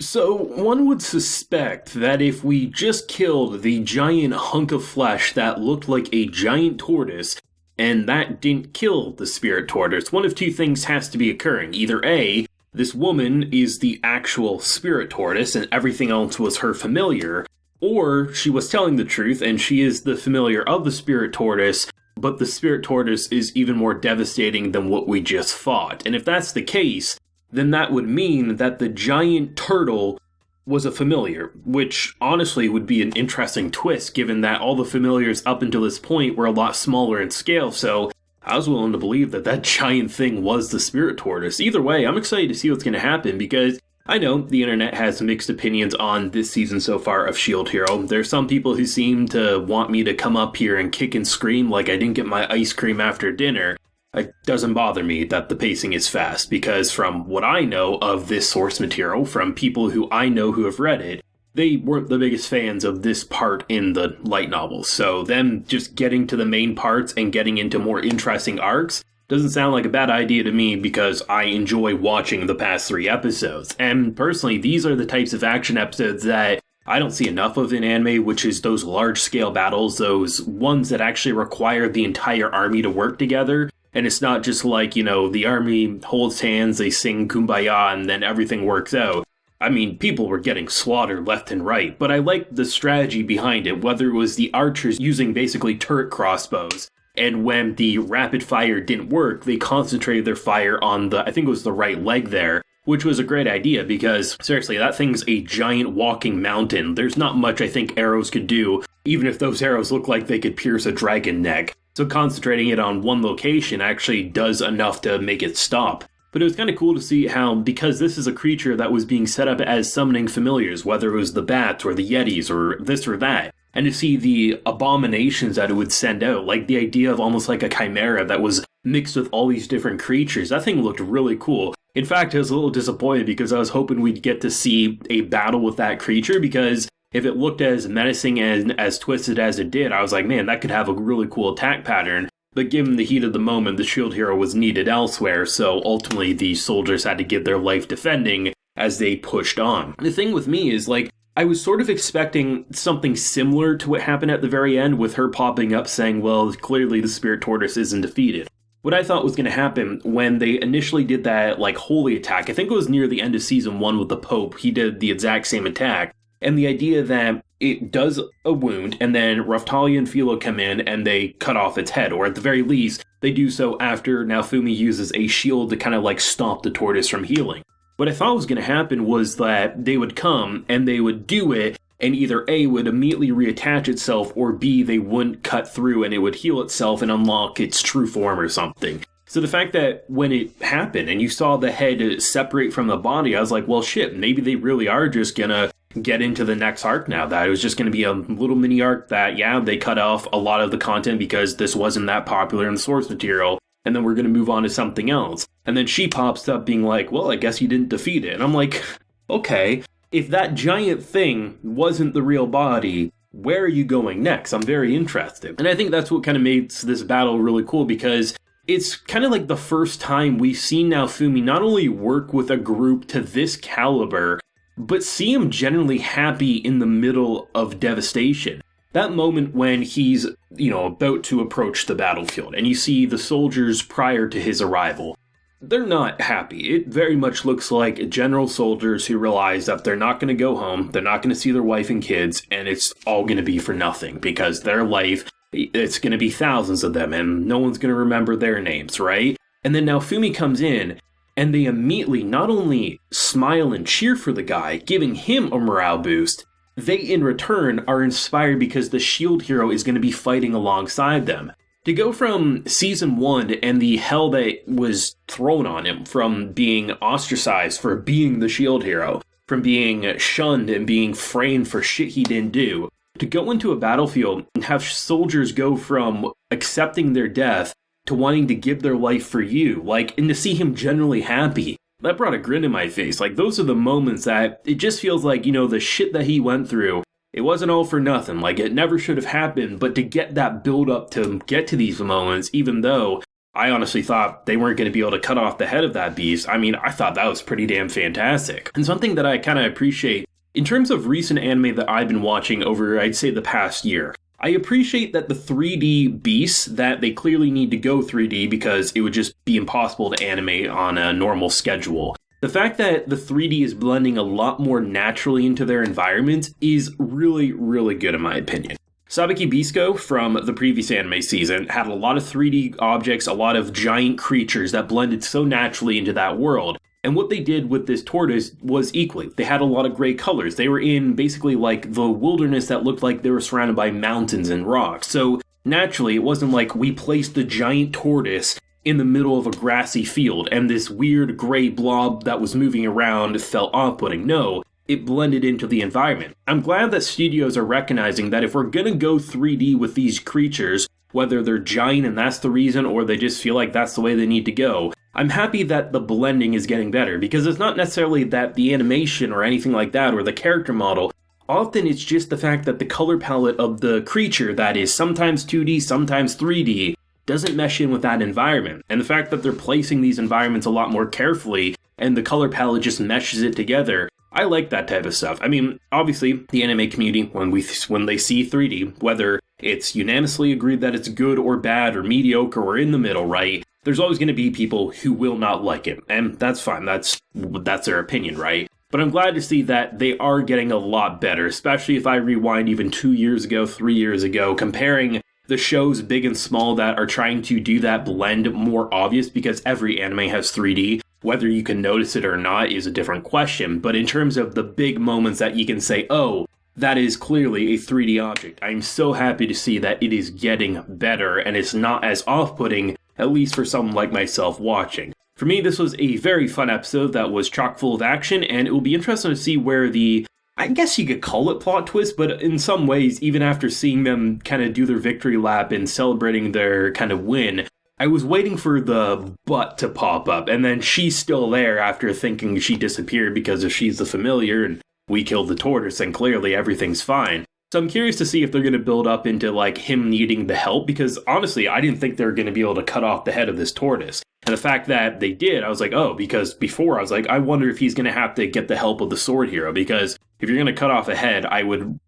So, one would suspect that if we just killed the giant hunk of flesh that looked like a giant tortoise, and that didn't kill the spirit tortoise, one of two things has to be occurring. Either A, this woman is the actual spirit tortoise and everything else was her familiar, or she was telling the truth and she is the familiar of the spirit tortoise, but the spirit tortoise is even more devastating than what we just fought. And if that's the case, then that would mean that the giant turtle was a familiar, which honestly would be an interesting twist given that all the familiars up until this point were a lot smaller in scale, so I was willing to believe that that giant thing was the spirit tortoise. Either way, I'm excited to see what's going to happen because I know the internet has mixed opinions on this season so far of Shield Hero. There's some people who seem to want me to come up here and kick and scream like I didn't get my ice cream after dinner. It doesn't bother me that the pacing is fast, because from what I know of this source material, from people who I know who have read it, they weren't the biggest fans of this part in the light novels. So them just getting to the main parts and getting into more interesting arcs doesn't sound like a bad idea to me because I enjoy watching the past 3 episodes. And personally, these are the types of action episodes that I don't see enough of in anime, which is those large-scale battles, those ones that actually require the entire army to work together. And it's not just like, the army holds hands, they sing Kumbaya, and then everything works out. I mean, people were getting slaughtered left and right, but I liked the strategy behind it, whether it was the archers using basically turret crossbows, and when the rapid fire didn't work, they concentrated their fire on I think it was the right leg there, which was a great idea because, seriously, that thing's a giant walking mountain. There's not much I think arrows could do, even if those arrows look like they could pierce a dragon neck. So concentrating it on one location actually does enough to make it stop. But it was kind of cool to see how, because this is a creature that was being set up as summoning familiars, whether it was the bats or the yetis or this or that, and to see the abominations that it would send out, like the idea of almost like a chimera that was mixed with all these different creatures, that thing looked really cool. In fact, I was a little disappointed because I was hoping we'd get to see a battle with that creature, because if it looked as menacing and as twisted as it did, I was like, man, that could have a really cool attack pattern. But given the heat of the moment, the shield hero was needed elsewhere, so ultimately the soldiers had to give their life defending as they pushed on. The thing with me is, I was sort of expecting something similar to what happened at the very end with her popping up saying, well, clearly the spirit tortoise isn't defeated. What I thought was going to happen when they initially did that, holy attack, I think it was near the end of season 1 with the Pope, he did the exact same attack, and the idea that it does a wound, and then Raftalia and Philo come in and they cut off its head, or at the very least, they do so after Naofumi uses a shield to kind of stop the tortoise from healing. What I thought was going to happen was that they would come and they would do it, and either A, would immediately reattach itself, or B, they wouldn't cut through and it would heal itself and unlock its true form or something. So the fact that when it happened and you saw the head separate from the body, I was like, well shit, maybe they really are just gonna get into the next arc now. That it was just going to be a little mini arc that, yeah, they cut off a lot of the content because this wasn't that popular in the source material, and then we're going to move on to something else. And then she pops up being like, well, I guess you didn't defeat it. And I'm like, okay, if that giant thing wasn't the real body, where are you going next? I'm very interested. And I think that's what kind of makes this battle really cool, because it's kind of like the first time we've seen Naofumi not only work with a group to this caliber, but see him genuinely happy in the middle of devastation. That moment when he's, about to approach the battlefield, and you see the soldiers prior to his arrival, they're not happy. It very much looks like general soldiers who realize that they're not going to go home, they're not going to see their wife and kids, and it's all going to be for nothing, because their life, it's going to be thousands of them, and no one's going to remember their names, right? And then Naofumi comes in, and they immediately not only smile and cheer for the guy, giving him a morale boost, they in return are inspired because the shield hero is going to be fighting alongside them. To go from season 1 and the hell that was thrown on him, from being ostracized for being the shield hero, from being shunned and being framed for shit he didn't do, to go into a battlefield and have soldiers go from accepting their death to wanting to give their life for you, and to see him genuinely happy, that brought a grin to my face. Those are the moments that it just feels like, the shit that he went through, it wasn't all for nothing. It never should have happened, but to get that build up to get to these moments, even though I honestly thought they weren't going to be able to cut off the head of that beast. I mean, I thought that was pretty damn fantastic. And something that I kind of appreciate in terms of recent anime that I've been watching over, I'd say, the past year, I appreciate that the 3D beasts, that they clearly need to go 3D because it would just be impossible to animate on a normal schedule. The fact that the 3D is blending a lot more naturally into their environment is really, really good in my opinion. Sabiki Bisco from the previous anime season had a lot of 3D objects, a lot of giant creatures that blended so naturally into that world. And what they did with this tortoise was equally. They had a lot of gray colors. They were in basically like the wilderness that looked like they were surrounded by mountains and rocks. So naturally, it wasn't like we placed the giant tortoise in the middle of a grassy field and this weird gray blob that was moving around felt off-putting. No, it blended into the environment. I'm glad that studios are recognizing that if we're gonna go 3D with these creatures, whether they're giant and that's the reason or they just feel like that's the way they need to go, I'm happy that the blending is getting better, because it's not necessarily that the animation or anything like that or the character model. Often it's just the fact that the color palette of the creature that is sometimes 2D, sometimes 3D, doesn't mesh in with that environment. And the fact that they're placing these environments a lot more carefully and the color palette just meshes it together, I like that type of stuff. I mean, obviously, the anime community, when they see 3D, whether it's unanimously agreed that it's good or bad or mediocre or in the middle, right? There's always going to be people who will not like it, and that's fine. That's their opinion, right? But I'm glad to see that they are getting a lot better, especially if I rewind even 2 years ago, 3 years ago, comparing the shows big and small that are trying to do that blend more obvious, because every anime has 3D. Whether you can notice it or not is a different question, but in terms of the big moments that you can say, oh, that is clearly a 3D object, I'm so happy to see that it is getting better and it's not as off-putting, at least for someone like myself watching. For me, this was a very fun episode that was chock full of action, and it will be interesting to see where the, I guess you could call it plot twist, but in some ways, even after seeing them kind of do their victory lap and celebrating their kind of win, I was waiting for the butt to pop up, and then she's still there after thinking she disappeared because if she's the familiar and we killed the tortoise, then clearly everything's fine. So I'm curious to see if they're going to build up into like him needing the help, because honestly, I didn't think they were going to be able to cut off the head of this tortoise. And the fact that they did, I was like, oh, because before I was like, I wonder if he's going to have to get the help of the sword hero, because if you're going to cut off a head, I would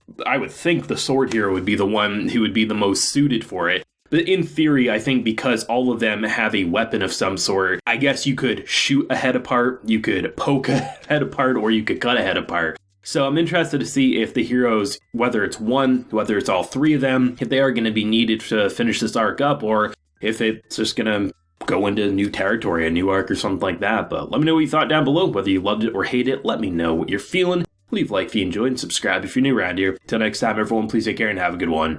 think the sword hero would be the one who would be the most suited for it. But in theory, I think because all of them have a weapon of some sort, I guess you could shoot a head apart, you could poke a head apart, or you could cut a head apart. So I'm interested to see if the heroes, whether it's one, whether it's all three of them, if they are going to be needed to finish this arc up, or if it's just going to go into new territory, a new arc or something like that. But let me know what you thought down below, whether you loved it or hate it. Let me know what you're feeling. Leave a like if you enjoyed and subscribe if you're new around here. Till next time, everyone, please take care and have a good one.